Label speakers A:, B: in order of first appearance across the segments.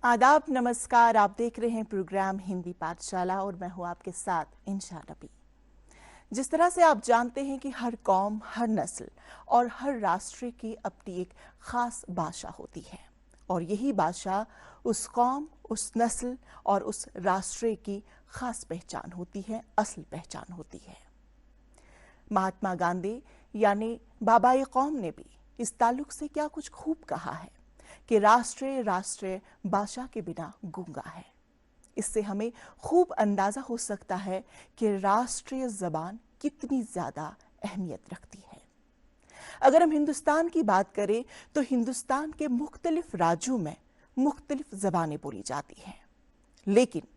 A: आदाब, नमस्कार। आप देख रहे हैं प्रोग्राम हिंदी पाठशाला और मैं हूं आपके साथ इंशा नबी। जिस तरह से आप जानते हैं कि हर कौम, हर नस्ल और हर राष्ट्र की अपनी एक खास भाषा होती है और यही भाषा उस कौम, उस नस्ल और उस राष्ट्र की खास पहचान होती है, असल पहचान होती है। महात्मा गांधी यानी बाबाए कौम ने भी इस ताल्लुक से क्या कुछ खूब कहा है कि राष्ट्रीय भाषा के बिना गूंगा है। इससे हमें खूब अंदाजा हो सकता है कि राष्ट्रीय जबान कितनी ज्यादा अहमियत रखती है। अगर हम हिंदुस्तान की बात करें तो हिंदुस्तान के मुख्तलिफ राज्यों में मुख्तलिफ जबानें बोली जाती हैं, लेकिन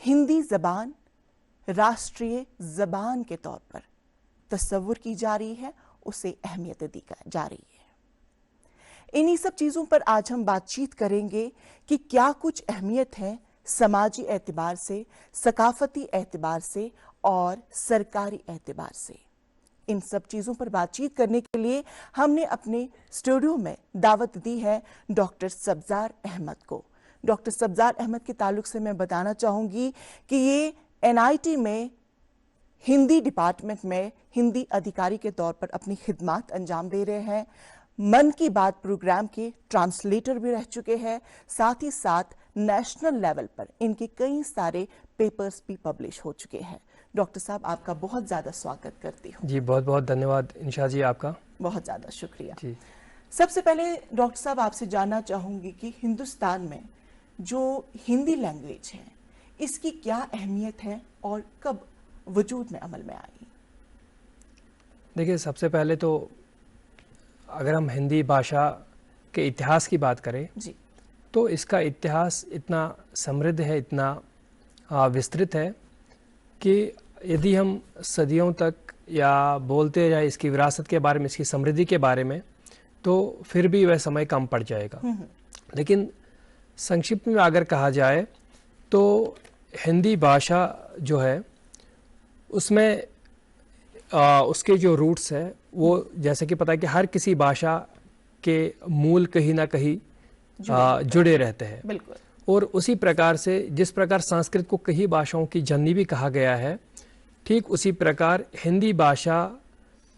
A: हिंदी जबान राष्ट्रीय जबान के तौर पर तस्वुर की जा रही है, उसे अहमियत दी जा रही है। इन्हीं सब चीजों पर आज हम बातचीत करेंगे कि क्या कुछ अहमियत है समाजी एतबार से, सकाफती एतबार से और सरकारी एतबार से। इन सब चीजों पर बातचीत करने के लिए हमने अपने स्टूडियो में दावत दी है डॉक्टर सब्जार अहमद को। डॉक्टर सब्जार अहमद के ताल्लुक से मैं बताना चाहूंगी कि ये एनआईटी में हिंदी डिपार्टमेंट में हिंदी अधिकारी के तौर पर अपनी खिदमत अंजाम दे रहे हैं। मन की बात प्रोग्राम के ट्रांसलेटर भी रह चुके हैं। साथ ही साथ नेशनल लेवल पर इनके कई सारे पेपर्स भी पब्लिश हो चुके हैं। डॉक्टर साहब, आपका बहुत ज़्यादा स्वागत करती हूँ।
B: जी, बहुत बहुत धन्यवाद इंशा जी, आपका
A: बहुत ज़्यादा शुक्रिया
B: जी।
A: सबसे पहले डॉक्टर साहब आपसे जानना चाहूँगी कि हिंदुस्तान में जो हिंदी लैंग्वेज है इसकी क्या अहमियत है और कब वजूद में अमल में आई?
B: देखिए, सबसे पहले तो अगर हम हिंदी भाषा के इतिहास की बात करें
A: जी।
B: तो इसका इतिहास इतना समृद्ध है, इतना विस्तृत है कि यदि हम सदियों तक या बोलते जाए इसकी विरासत के बारे में, इसकी समृद्धि के बारे में, तो फिर भी वह समय कम पड़ जाएगा। लेकिन संक्षिप्त में अगर कहा जाए तो हिंदी भाषा जो है उसमें उसके जो रूट्स है वो जैसे कि पता है कि हर किसी भाषा के मूल कहीं ना कहीं जुड़े रहते हैं।
A: बिल्कुल।
B: और उसी प्रकार से जिस प्रकार संस्कृत को कई भाषाओं की जननी भी कहा गया है, ठीक उसी प्रकार हिंदी भाषा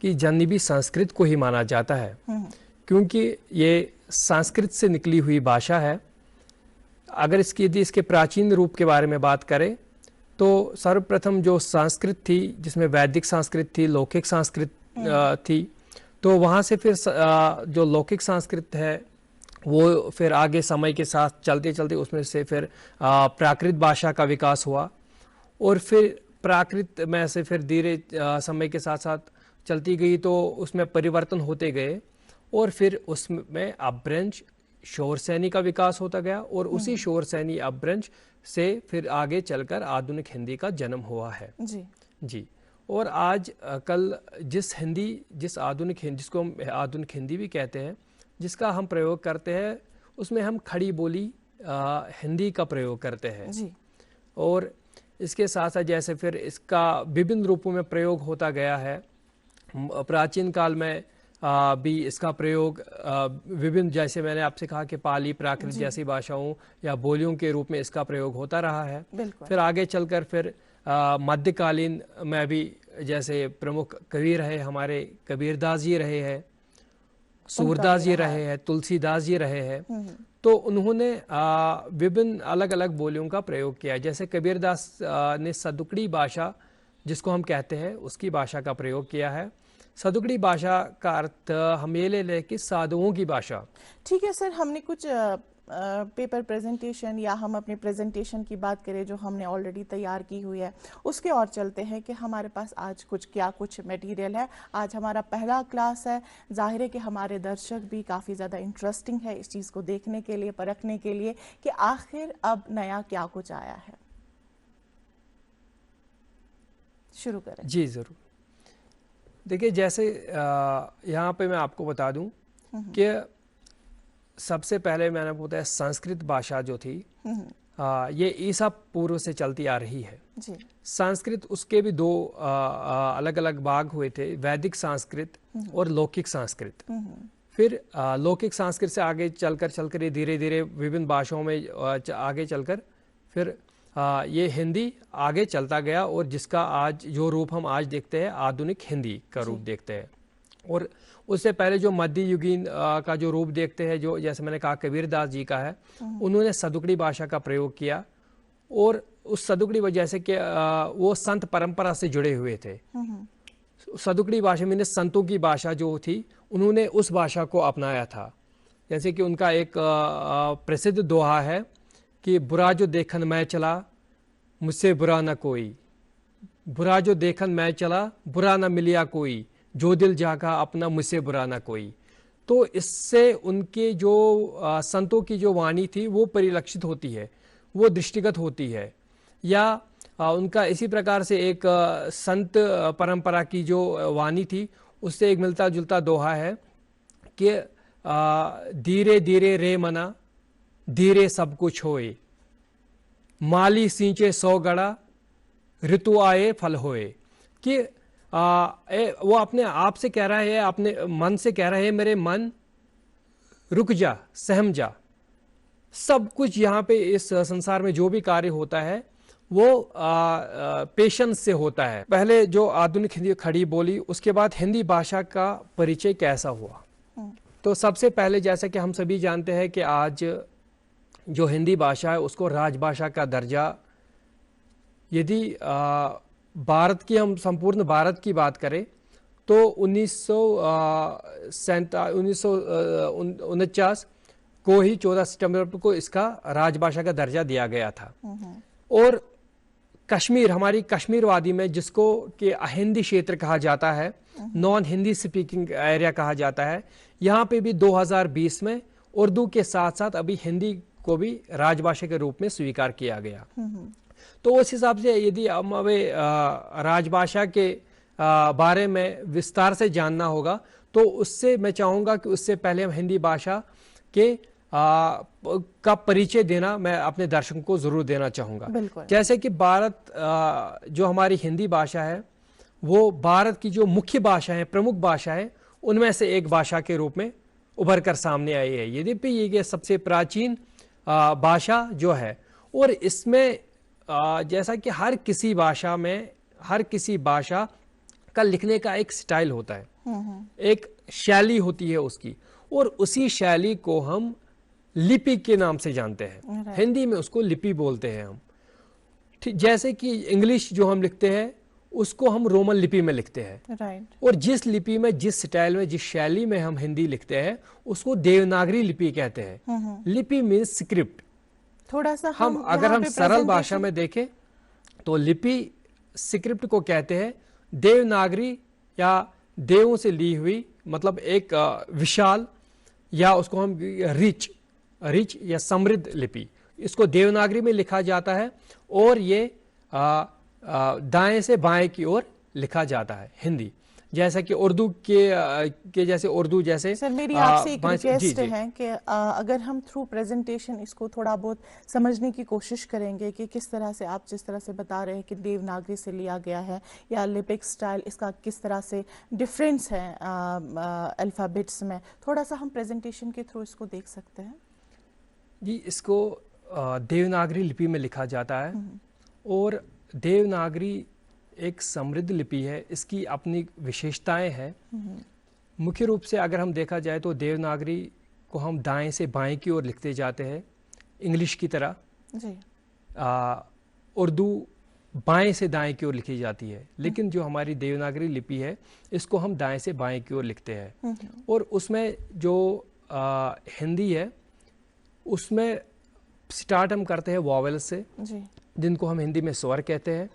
B: की जननी भी संस्कृत को ही माना जाता है, क्योंकि ये संस्कृत से निकली हुई भाषा है। अगर यदि इसके प्राचीन रूप के बारे में बात करें तो सर्वप्रथम जो संस्कृत थी, जिसमें वैदिक संस्कृत थी, लौकिक संस्कृत थी, तो वहाँ से फिर जो लौकिक संस्कृत है वो फिर आगे समय के साथ चलते चलते उसमें से फिर प्राकृत भाषा का विकास हुआ और फिर प्राकृत में से फिर धीरे समय के साथ साथ चलती गई, तो उसमें परिवर्तन होते गए और फिर उसमें अपभ्रंश शौरसैनी का विकास होता गया और उसी शौरसैनी अपभ्रंश से फिर आगे चलकर आधुनिक हिंदी का जन्म हुआ है। जी। और आज कल जिस आधुनिक हिंदी, जिसको हम आधुनिक हिंदी भी कहते हैं, जिसका हम प्रयोग करते हैं, उसमें हम खड़ी बोली हिंदी का प्रयोग करते हैं जी। और इसके साथ साथ जैसे फिर इसका विभिन्न रूपों में प्रयोग होता गया है। प्राचीन काल में भी इसका प्रयोग विभिन्न, जैसे मैंने आपसे कहा कि पाली, प्राकृत जैसी भाषाओं या बोलियों के रूप में इसका प्रयोग होता रहा है। फिर आगे चलकर फिर मध्यकालीन में भी जैसे प्रमुख कवि रहे हमारे, कबीरदास जी रहे हैं, सूरदास जी रहे हैं, तुलसीदास जी रहे हैं, तो उन्होंने विभिन्न अलग अलग बोलियों का प्रयोग किया। जैसे कबीरदास ने सदुकड़ी भाषा, जिसको हम कहते हैं, उसकी भाषा का प्रयोग किया है। सदुकड़ी भाषा का अर्थ हम ये ले लें कि साधुओं की भाषा।
A: ठीक है सर, हमने कुछ पेपर प्रेजेंटेशन या हम अपने प्रेजेंटेशन की बात करें जो हमने ऑलरेडी तैयार की हुई है, उसके और चलते हैं कि हमारे पास आज कुछ मटेरियल है। आज हमारा पहला क्लास है। जाहिर है कि हमारे दर्शक भी काफ़ी ज़्यादा इंटरेस्टिंग है इस चीज़ को देखने के लिए, परखने के लिए कि आखिर अब नया क्या कुछ आया है। शुरू करें।
B: जी ज़रूर। देखिए, जैसे यहाँ पे मैं आपको बता दूं कि सबसे पहले मैंने बताया संस्कृत भाषा जो थी ये ईसा पूर्व से चलती आ रही है जी। संस्कृत, उसके भी दो अलग अलग भाग हुए थे, वैदिक संस्कृत और लौकिक संस्कृत। फिर लौकिक संस्कृत से आगे चलकर ये धीरे धीरे विभिन्न भाषाओं में आगे चलकर फिर ये हिंदी आगे चलता गया, और जिसका आज जो रूप हम आज देखते हैं आधुनिक हिंदी का रूप देखते हैं। और उससे पहले जो मध्ययुगीन का जो रूप देखते हैं, जो जैसे मैंने कहा कबीरदास जी का है, उन्होंने सदुकड़ी भाषा का प्रयोग किया, और उस सदुकड़ी वजह से कि वो संत परंपरा से जुड़े हुए थे। सदुकड़ी भाषा में संतों की भाषा जो थी, उन्होंने उस भाषा को अपनाया था। जैसे कि उनका एक प्रसिद्ध दोहा है कि बुरा जो देखन मैं चला मुझसे बुरा न कोई, बुरा जो देखन मैं चला बुरा न मिलिया कोई, जो दिल जागा अपना मुझसे बुरा न कोई। तो इससे उनके जो संतों की जो वाणी थी वो परिलक्षित होती है, वो दृष्टिगत होती है। या उनका इसी प्रकार से एक संत परंपरा की जो वाणी थी, उससे एक मिलता जुलता दोहा है कि धीरे धीरे रे मना धीरे सब कुछ होए, माली सींचे 100 गड़ा ऋतु आए फल होए। कि वो अपने आप से कह रहा है, अपने मन से कह रहा है, मेरे मन रुक जा, सहम जा। सब कुछ यहाँ पे इस संसार में जो भी कार्य होता है वो पेशेंस से होता है। पहले जो आधुनिक हिंदी खड़ी बोली, उसके बाद हिंदी भाषा का परिचय कैसा हुआ। तो सबसे पहले जैसा कि हम सभी जानते हैं कि आज जो हिंदी भाषा है उसको राजभाषा का दर्जा, यदि भारत की हम संपूर्ण भारत की बात करें तो 1949 को ही 14 सितंबर को इसका राजभाषा का दर्जा दिया गया था। और कश्मीर, हमारी कश्मीर वादी में जिसको कि अहिंदी क्षेत्र कहा जाता है, नॉन हिंदी स्पीकिंग एरिया कहा जाता है, यहाँ पे भी 2020 में उर्दू के साथ साथ अभी हिंदी को भी राजभाषा के रूप में स्वीकार किया गया। तो उस हिसाब से यदि हमें राजभाषा के बारे में विस्तार से जानना होगा तो उससे मैं चाहूँगा कि उससे पहले हम हिंदी भाषा के का परिचय देना मैं अपने दर्शकों को जरूर देना चाहूँगा। जैसे कि भारत जो हमारी हिंदी भाषा है वो भारत की जो मुख्य भाषा है, प्रमुख भाषा है, उनमें से एक भाषा के रूप में उभर कर सामने आई है। यद्यपि ये सबसे प्राचीन भाषा जो है, और इसमें जैसा कि हर किसी भाषा में, हर किसी भाषा का लिखने का एक स्टाइल होता है, एक शैली होती है उसकी, और उसी शैली को हम लिपि के नाम से जानते हैं। हिंदी में उसको लिपि बोलते हैं हम। जैसे कि इंग्लिश जो हम लिखते हैं उसको हम रोमन लिपि में लिखते हैं। और जिस लिपि में, जिस स्टाइल में, जिस शैली में हम हिंदी लिखते हैं उसको देवनागरी लिपि कहते हैं। लिपि मीन्स स्क्रिप्ट। थोड़ा सा हम अगर हम सरल भाषा में देखें तो लिपि स्क्रिप्ट को कहते हैं। देवनागरी या देवों से ली हुई, मतलब एक विशाल, या उसको हम रिच या समृद्ध लिपि, इसको देवनागरी में लिखा जाता है। और ये दाएं से बाएं की ओर लिखा जाता है हिंदी, जैसा कि उर्दू के जैसे उर्दू जैसे।
A: सर मेरी आपसे एक रिक्वेस्ट है कि अगर हम थ्रू प्रेजेंटेशन इसको थोड़ा बहुत समझने की कोशिश करेंगे कि किस तरह से आप जिस तरह से बता रहे हैं कि देवनागरी से लिया गया है या लिपिक स्टाइल इसका किस तरह से डिफरेंस है अल्फ़ाबेट्स में, थोड़ा सा हम प्रेजेंटेशन के थ्रू इसको देख सकते हैं
B: जी। इसको देवनागरी लिपि में लिखा जाता है, और देवनागरी एक समृद्ध लिपि है। इसकी अपनी विशेषताएं हैं। मुख्य रूप से अगर हम देखा जाए तो देवनागरी को हम दाएं से बाएं की ओर लिखते जाते हैं, इंग्लिश की तरह जी। उर्दू बाएं से दाएं की ओर लिखी जाती है, लेकिन जो हमारी देवनागरी लिपि है इसको हम दाएं से बाएं की ओर लिखते हैं। और उसमें जो हिंदी है उसमें स्टार्ट हम करते हैं वॉवेल से जी। जिनको हम हिंदी में स्वर कहते हैं।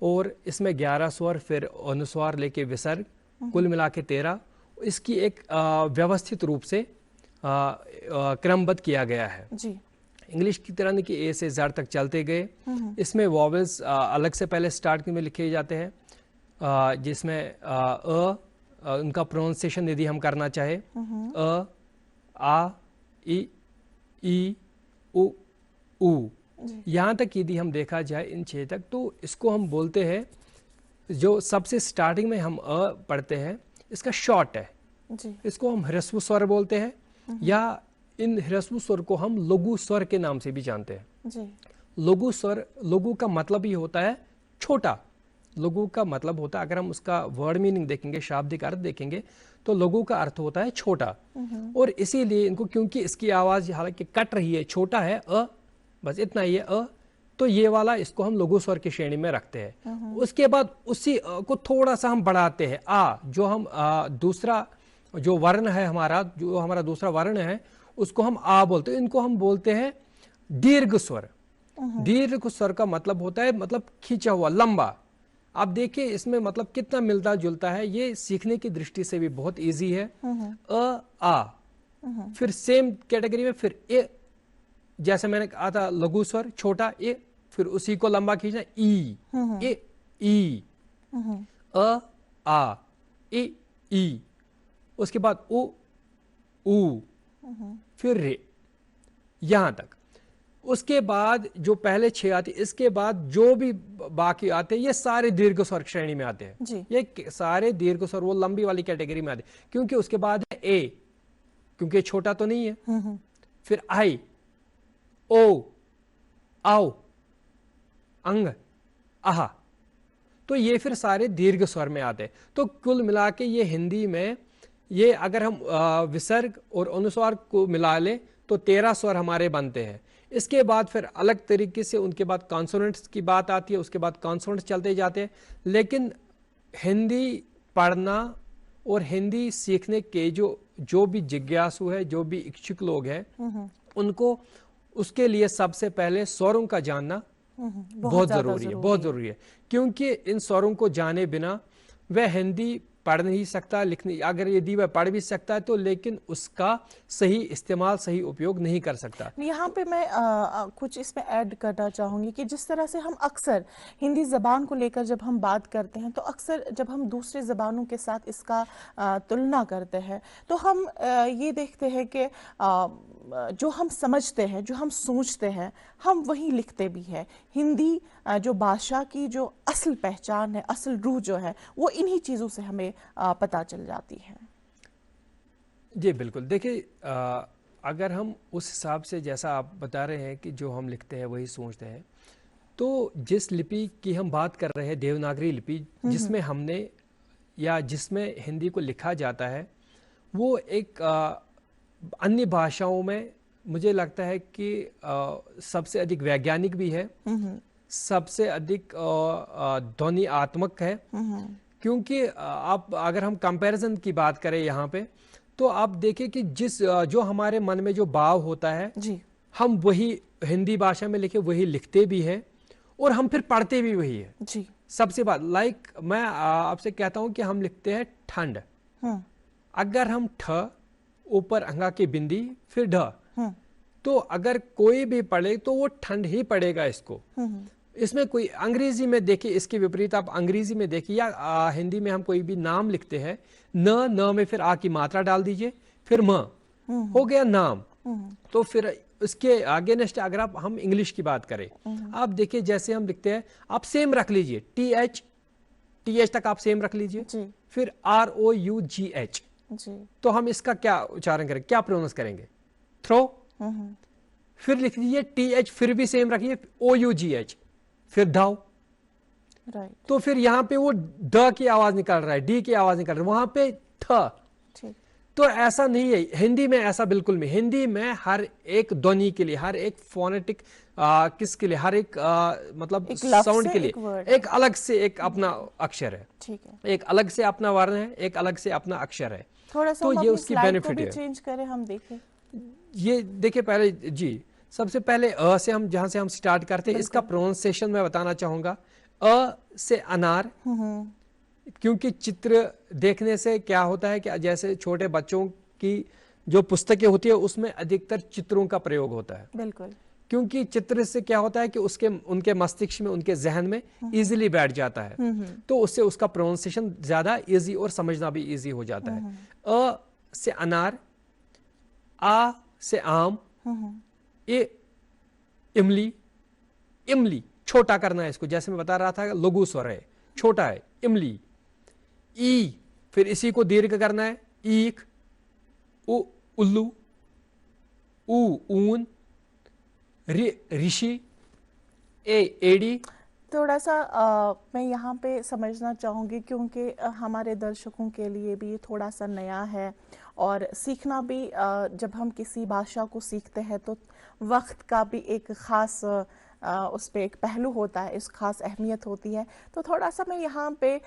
B: और इसमें 11 स्वर, फिर अनुस्वार लेके विसर्ग, कुल मिला के 13। इसकी एक व्यवस्थित रूप से क्रमबद्ध किया गया है जी। इंग्लिश की तरह नहीं कि ए से ज़ेड तक चलते गए। इसमें वॉवेल्स अलग से पहले स्टार्ट में लिखे जाते हैं, जिसमें उनका प्रोनाउंसिएशन यदि हम करना चाहे, आ, ई, उ, यहाँ तक यदि हम देखा जाए इन 6 तक, तो इसको हम बोलते हैं, जो सबसे स्टार्टिंग में हम पढ़ते हैं, इसका शॉर्ट है
A: जी।
B: इसको हम ह्रस्व स्वर बोलते हैं, या इन ह्रस्व स्वर को हम लघु स्वर के नाम से भी जानते हैं।
A: जी।
B: लघु स्वर, लघु का मतलब ही होता है छोटा। लघु का मतलब होता है, अगर हम उसका वर्ड मीनिंग देखेंगे, शाब्दिक अर्थ देखेंगे, तो लघु का अर्थ होता है छोटा। और इसीलिए इनको, क्योंकि इसकी आवाज हालांकि कट रही है, छोटा है अ, बस इतना ही है अ, तो ये वाला इसको हम लघु स्वर की श्रेणी में रखते हैं। उसके बाद उसी अ को थोड़ा सा हम बढ़ाते हैं, आ, जो हम दूसरा जो वर्ण है हमारा, जो हमारा दूसरा वर्ण है, उसको हम आ बोलते हैं। इनको हम बोलते हैं दीर्घ स्वर। दीर्घ स्वर का मतलब होता है मतलब खींचा हुआ, लंबा। आप देखिए इसमें मतलब कितना मिलता जुलता है, ये सीखने की दृष्टि से भी बहुत इजी है। अ, आ, फिर सेम कैटेगरी में फिर ए, जैसे मैंने कहा था लघु स्वर छोटा ए, फिर उसी को लंबा खींचना ई, ए, ई, अ, आ, ए, ई, उसके बाद उ, ऊ, फिर रे, यहां तक। उसके बाद जो पहले 6 आते, इसके बाद जो भी बाकी आते हैं ये सारे दीर्घ स्वर श्रेणी में आते हैं। ये सारे दीर्घ स्वर वो लंबी वाली कैटेगरी में आते हैं, क्योंकि उसके बाद है ए, क्योंकि छोटा तो नहीं है। फिर आई, ओ, आओ, अंग, आहा, तो ये फिर सारे दीर्घ स्वर में आते हैं। तो कुल मिला के ये हिंदी में, ये अगर हम विसर्ग और अनुस्वार को मिला लें तो 13 स्वर हमारे बनते हैं। इसके बाद फिर अलग तरीके से उनके बाद कॉन्सोनेंट्स की बात आती है, उसके बाद कॉन्सोनेंट्स चलते जाते हैं। लेकिन हिंदी पढ़ना और हिंदी सीखने के जो भी जिज्ञासु है, जो भी इच्छुक लोग हैं, उनको उसके लिए सबसे पहले स्वरों का जानना बहुत जरूरी है, बहुत जरूरी है। क्योंकि इन स्वरों को जाने बिना वह हिंदी पढ़ नहीं सकता, लिखने, अगर यदि वह पढ़ भी सकता है तो, लेकिन उसका सही इस्तेमाल, सही उपयोग नहीं कर सकता।
A: यहाँ पे मैं कुछ इसमें ऐड करना चाहूँगी कि जिस तरह से हम अक्सर हिंदी ज़बान को लेकर जब हम बात करते हैं, तो अक्सर जब हम दूसरे ज़बानों के साथ इसका तुलना करते हैं, तो हम ये देखते हैं कि जो हम समझते हैं, जो हम सोचते हैं, हम वही लिखते भी हैं। हिंदी जो भाषा की जो असल पहचान है, असल रूह जो है, वो इन्हीं चीज़ों से हमें पता चल जाती है।
B: जी बिल्कुल। देखिए, अगर हम उस हिसाब से, जैसा आप बता रहे हैं कि जो हम लिखते हैं वही सोचते हैं, तो जिस लिपि की हम बात कर रहे हैं, देवनागरी लिपि, जिसमें हमने या जिसमें हिंदी को लिखा जाता है, वो एक अन्य भाषाओं में मुझे लगता है कि सबसे अधिक वैज्ञानिक भी है, सबसे अधिक ध्वनियात्मक है। क्योंकि आप अगर हम कंपैरिजन की बात करें यहाँ पे, तो आप देखें कि जो हमारे मन में जो भाव होता है
A: जी,
B: हम वही हिंदी भाषा में लिखे वही लिखते भी हैं, और हम फिर पढ़ते भी वही है
A: जी।
B: सबसे बात। मैं आपसे कहता हूं कि हम लिखते हैं ठंड, अगर हम ठ ऊपर अंगा की बिंदी फिर ढ, तो अगर कोई भी पढ़े तो वो ठंड ही पढ़ेगा इसको। इसमें कोई अंग्रेजी में देखिए, इसके विपरीत आप अंग्रेजी में देखिए या हिंदी में हम कोई भी नाम लिखते हैं, न में फिर आ की मात्रा डाल दीजिए, फिर म, हो गया नाम। तो फिर इसके आगे नेक्स्ट अगर हम इंग्लिश की बात करें, आप देखिए जैसे हम लिखते हैं, आप सेम रख लीजिए, टी एच तक आप सेम रख लीजिए, फिर ROUGH, तो हम इसका क्या उच्चारण करेंगे, क्या प्रोनाउंस करेंगे, थ्रो। फिर लिख लीजिए TH, फिर भी सेम रखिए, OUGH, फिर धाव। तो फिर यहाँ पे वो द की आवाज निकल रहा है, डी की आवाज निकल रहा है, वहां पे थ। तो ऐसा नहीं है हिंदी में, ऐसा बिल्कुल नहीं। हिंदी में हर एक ध्वनि के लिए, हर एक फोनेटिक किसके लिए, हर एक मतलब साउंड के लिए एक अलग से एक अपना अक्षर है, ठीक है, एक अलग से अपना वर्ण है, एक अलग से अपना अक्षर है।
A: थोड़ा सा
B: तो ये उसकी बेनिफिट है।
A: चेंज करें, हम देखें,
B: ये देखिए पहले जी, सबसे पहले अ से हम जहां से हम स्टार्ट करते हैं, इसका प्रोनाउंसिएशन मैं बताना चाहूंगा। अ से अनार, क्योंकि चित्र देखने से क्या होता है कि जैसे छोटे बच्चों की जो पुस्तकें होती है उसमें अधिकतर चित्रों का प्रयोग होता है, बिल्कुल, क्योंकि चित्र से क्या होता है कि उनके मस्तिष्क में, उनके जहन में इजीली बैठ जाता है, तो उससे उसका प्रोनाउंसिएशन ज्यादा इजी और समझना भी इजी हो जाता है। अ से अनार, आ से आम, इमली, इमली छोटा करना है इसको, जैसे मैं बता रहा था लघु स्वर है, छोटा है, इमली। ई फिर इसी को दीर्घ करना है, ईख, उ उल्लू, ऊ ऊन, ऋषि, ए एड़ी।
A: थोड़ा सा मैं यहाँ पे समझना चाहूँगी क्योंकि हमारे दर्शकों के लिए भी ये थोड़ा सा नया है और सीखना भी जब हम किसी भाषा को सीखते हैं तो वक्त का भी एक ख़ास उस पे एक पहलू होता है, इस खास अहमियत होती है। तो थोड़ा सा मैं यहाँ पे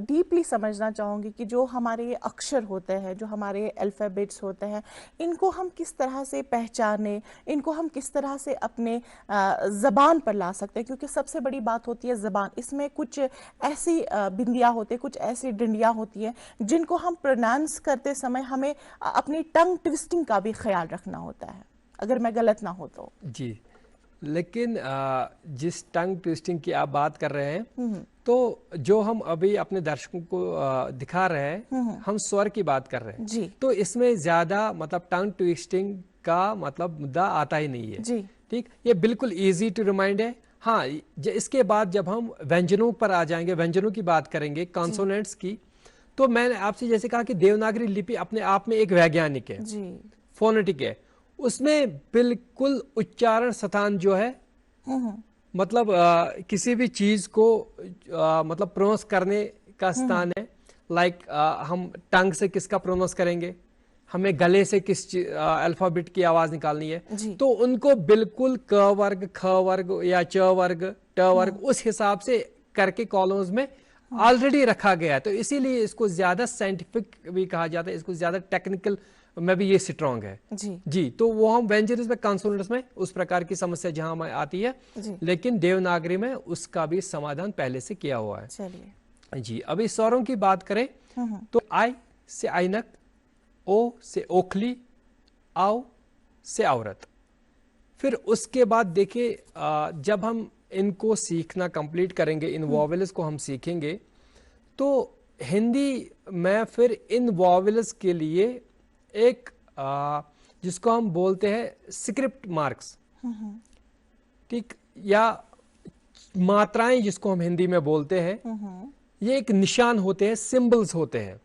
A: डीपली समझना चाहूँगी कि जो हमारे ये अक्षर होते हैं, जो हमारे अल्फ़ाबेट्स होते हैं, इनको हम किस तरह से पहचाने, इनको हम किस तरह से अपने ज़बान पर ला सकते हैं, क्योंकि सबसे बड़ी बात होती है ज़बान। इसमें कुछ ऐसी बिंदियाँ होती है, कुछ ऐसी डंडियाँ होती हैं जिनको हम प्रोनाउंस करते समय हमें अपनी टंग ट्विस्टिंग का भी ख्याल रखना होता है, अगर मैं गलत ना हो तो।
B: जी, लेकिन जिस टंग ट्विस्टिंग की आप बात कर रहे हैं, तो जो हम अभी अपने दर्शकों को दिखा रहे हैं, हम स्वर की बात कर रहे हैं
A: जी।
B: तो इसमें ज्यादा मतलब टंग ट्विस्टिंग का मतलब मुद्दा आता ही नहीं है
A: जी।
B: ठीक, ये बिल्कुल इजी टू रिमाइंड है। हाँ, इसके बाद जब हम व्यंजनों पर आ जाएंगे, व्यंजनों की बात करेंगे, कॉन्सोनेंट्स की, तो मैंने आपसे जैसे कहा कि देवनागरी लिपि अपने आप में एक वैज्ञानिक है, फोनेटिक है, उसमें बिल्कुल उच्चारण स्थान जो है, मतलब किसी भी चीज को मतलब प्रोनाउंस करने का स्थान है। लाइक हम टंग से किसका प्रोनाउंस करेंगे, हमें गले से किस अल्फाबेट की आवाज निकालनी है, तो उनको बिल्कुल क वर्ग, ख वर्ग या च वर्ग, ट वर्ग उस हिसाब से करके कॉलम्स में ऑलरेडी रखा गया है। तो इसीलिए इसको ज्यादा साइंटिफिक भी कहा जाता है, इसको ज्यादा टेक्निकल में भी ये स्ट्रॉन्ग है। जी, तो वो हम व्यंजन में कॉन्सोनेंट्स में उस प्रकार की समस्या जहां हमें आती है, लेकिन देवनागरी में उसका भी समाधान पहले से किया हुआ है। चलिए जी, अभी स्वरों की बात करें तो आई से ऐनक, ओ से ओखली, आओ से औरत। फिर उसके बाद देखिए जब हम इनको सीखना कंप्लीट करेंगे, इन वॉवेल्स को हम सीखेंगे, तो हिंदी में फिर इन वॉवेल्स के लिए एक जिसको हम बोलते हैं स्क्रिप्ट मार्क्स, ठीक, या मात्राएं जिसको हम हिंदी में बोलते हैं, ये एक निशान होते हैं, सिंबल्स होते हैं।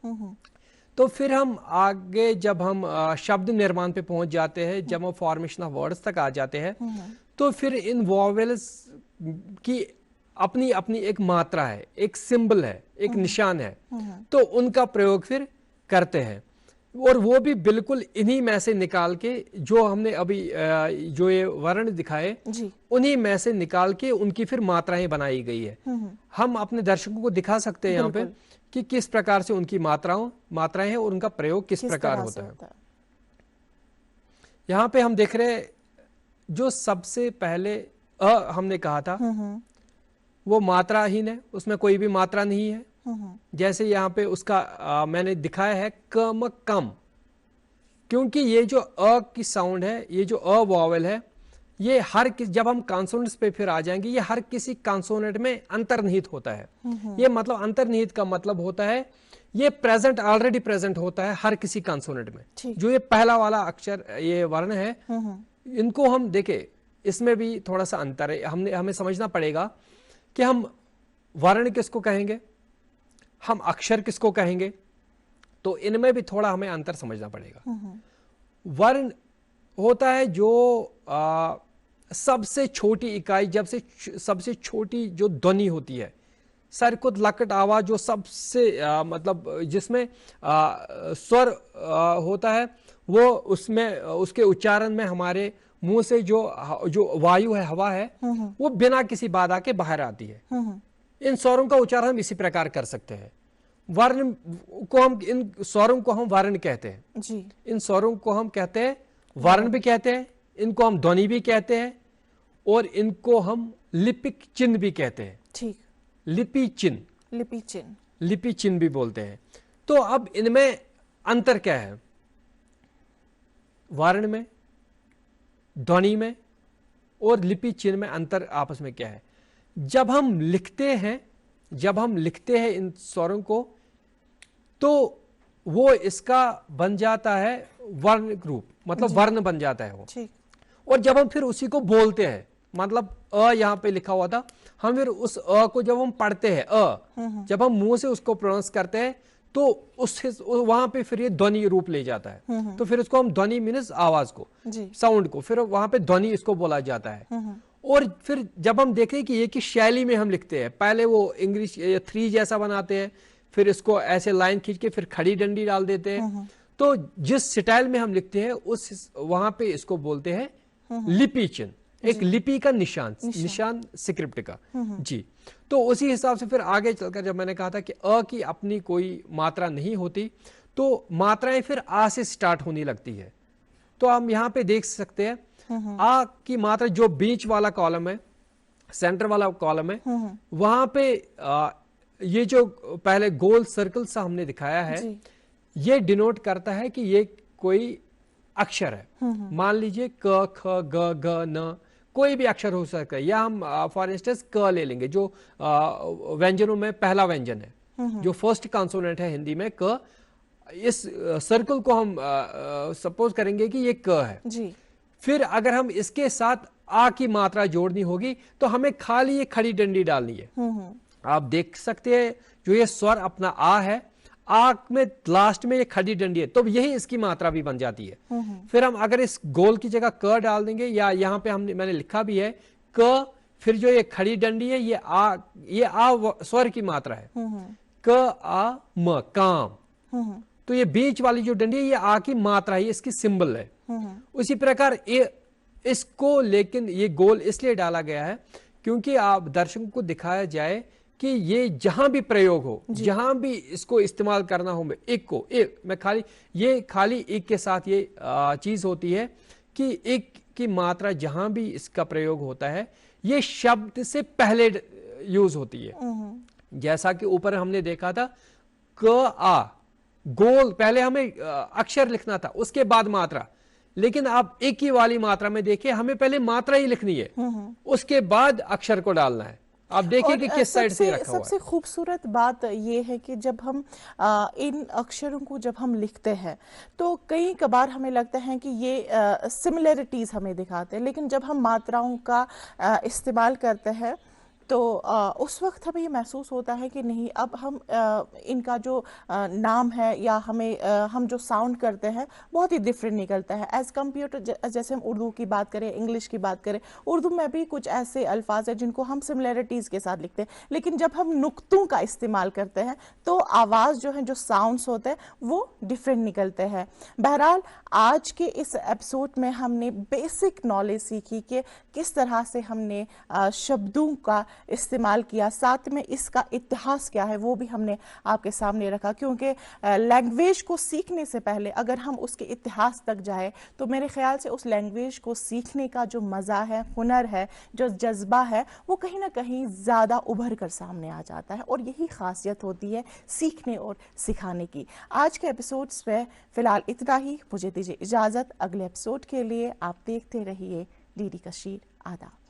B: तो फिर हम आगे जब हम शब्द निर्माण पे पहुंच जाते हैं, जब हम फॉर्मेशन ऑफ वर्ड्स तक आ जाते हैं, तो फिर इन वॉवेल्स की अपनी अपनी एक मात्रा है, एक सिंबल है, एक निशान है, तो उनका प्रयोग फिर करते हैं। और वो भी बिल्कुल इन्हीं में से निकाल के, जो हमने अभी जो ये वर्ण दिखाए, उन्हीं में से निकाल के उनकी फिर मात्राएं बनाई गई है। हम अपने दर्शकों को दिखा सकते हैं यहाँ पे कि किस प्रकार से उनकी मात्राएं हैं और उनका प्रयोग किस प्रकार होता है। यहाँ पे हम देख रहे हैं जो सबसे पहले हमने कहा था वो मात्राहीन है, उसमें कोई भी मात्रा नहीं है। जैसे यहाँ पे उसका मैंने दिखाया है कम कम, क्योंकि ये जो अ की साउंड है, ये जो अ वॉवेल है, ये जब हम कॉन्सोनेंट्स पे फिर आ जाएंगे, ये हर किसी कॉन्सोनेंट में अंतर्निहित होता है। ये मतलब अंतर्निहित का मतलब होता है ये प्रेजेंट, ऑलरेडी प्रेजेंट होता है हर किसी कॉन्सोनेंट में। जो ये पहला वाला अक्षर, ये वर्ण है, इनको हम देखे, इसमें भी थोड़ा सा अंतर है। हमें समझना पड़ेगा कि हम वर्ण किसको कहेंगे, हम अक्षर किसको कहेंगे, तो इनमें भी थोड़ा हमें अंतर समझना पड़ेगा। वर्ण होता है जो सबसे छोटी इकाई, जब से सबसे छोटी जो ध्वनि होती है, सरकुत लकट आवाज जो सबसे मतलब जिसमें स्वर होता है, वो उसमें उसके उच्चारण में हमारे मुंह से जो वायु है, हवा है, वो बिना किसी बाधा के बाहर आती है। इन स्वरों का उच्चारण हम इसी प्रकार कर सकते हैं। वर्ण को हम, इन स्वरों को हम वर्ण कहते हैं जी। इन स्वरों को हम कहते हैं वर्ण भी कहते हैं, इनको हम ध्वनि भी कहते हैं, और इनको हम लिपिक चिन्ह भी कहते हैं। ठीक, लिपि चिन्ह भी बोलते हैं। तो अब इनमें अंतर क्या है, वर्ण में, ध्वनि में और लिपि चिन्ह में अंतर आपस में क्या है? जब हम लिखते हैं इन स्वरों को, तो वो इसका बन जाता है वर्ण रूप, मतलब वर्ण बन जाता है वो। और जब हम फिर उसी को बोलते हैं, मतलब अ यहाँ पे लिखा हुआ था, हम फिर उस अ को जब हम पढ़ते हैं, जब हम मुंह से उसको प्रोनाउंस करते हैं, तो वहां पे फिर ये ध्वनि रूप ले जाता है। तो फिर इसको हम ध्वनि मीन्स आवाज को, साउंड को, फिर वहां पे ध्वनि इसको बोला जाता है। और फिर जब हम देखें कि ये किस शैली में हम लिखते हैं, पहले वो इंग्लिश 3 जैसा बनाते हैं, फिर इसको ऐसे लाइन खींच के फिर खड़ी डंडी डाल देते हैं। तो जिस स्टाइल में हम लिखते हैं उस वहां पे इसको बोलते हैं लिपि चिन्ह, एक लिपि का निशान स्क्रिप्ट का। जी, तो उसी हिसाब से फिर आगे चलकर जब मैंने कहा था कि अ की अपनी कोई मात्रा नहीं होती, तो मात्राएं फिर आ से स्टार्ट होने लगती है। तो हम यहाँ पे देख सकते हैं आ की मात्रा जो बीच वाला कॉलम है, सेंटर वाला कॉलम है, वहां पे ये जो पहले गोल सर्कल सा हमने दिखाया है, ये डिनोट करता है कि ये कोई अक्षर है। मान लीजिए क, ख, ग, घ, न, कोई भी अक्षर हो सकता है, या हम फॉर इंस्टेंस क ले लेंगे जो व्यंजनों में पहला व्यंजन है, जो फर्स्ट कॉन्सोनेंट है हिंदी में क। इस सर्कल को हम सपोज करेंगे कि ये क है जी। फिर अगर हम इसके साथ आ की मात्रा जोड़नी होगी तो हमें खाली ये खड़ी डंडी डालनी है। आप देख सकते हैं जो ये स्वर अपना आ है, आ में लास्ट में ये खड़ी डंडी है, तो यही इसकी मात्रा भी बन जाती है। फिर हम अगर इस गोल की जगह क डाल देंगे, या यहाँ पे मैंने लिखा भी है क, फिर जो ये खड़ी डंडी है ये आ स्वर की मात्रा है, क आ म, काम। तो ये बीच वाली जो डंडी है ये आ की मात्रा है, इसकी सिंबल है। उसी प्रकार इसको, लेकिन ये गोल इसलिए डाला गया है क्योंकि आप दर्शकों को दिखाया जाए कि ये जहां भी प्रयोग हो, जहां भी इसको इस्तेमाल करना हो, मैं खाली एक के साथ ये चीज होती है कि एक की मात्रा जहां भी इसका प्रयोग होता है ये शब्द से पहले यूज होती है। जैसा कि ऊपर हमने देखा था क आ गोल, पहले हमें अक्षर लिखना था उसके बाद मात्रा, लेकिन आप एक ही वाली मात्रा में देखिए हमें पहले मात्रा ही लिखनी है, उसके बाद अक्षर को डालना है। आप देखिए कि किस साइड से रखा हुआ है।
A: सबसे खूबसूरत बात यह है कि जब हम इन अक्षरों को जब हम लिखते हैं तो कई कबार हमें लगता है कि ये सिमिलरिटीज हमें दिखाते हैं, लेकिन जब हम मात्राओं का इस्तेमाल करते हैं तो उस वक्त हमें ये महसूस होता है कि नहीं, अब हम इनका जो नाम है या हम जो साउंड करते हैं बहुत ही डिफरेंट निकलता है एज कम्पेयर टू, जैसे हम उर्दू की बात करें, इंग्लिश की बात करें, उर्दू में भी कुछ ऐसे अल्फाज हैं जिनको हम सिमिलरिटीज़ के साथ लिखते हैं, लेकिन जब हम नुक्तों का इस्तेमाल करते हैं तो आवाज़ जो है, जो साउंड्स होते हैं वो डिफरेंट निकलते हैं। बहरहाल आज के इस एपिसोड में हमने बेसिक नॉलेज सीखी कि किस तरह से हमने शब्दों का इस्तेमाल किया, साथ में इसका इतिहास क्या है वो भी हमने आपके सामने रखा, क्योंकि लैंग्वेज को सीखने से पहले अगर हम उसके इतिहास तक जाए तो मेरे ख्याल से उस लैंग्वेज को सीखने का जो मज़ा है, हुनर है, जो जज्बा है, वो कहीं ना कहीं ज़्यादा उभर कर सामने आ जाता है, और यही खासियत होती है सीखने और सिखाने की। आज के एपिसोड्स पे फ़िलहाल इतना ही, मुझे दीजिए इजाज़त। अगले एपिसोड के लिए आप देखते रहिए DD कशीर। आदाब।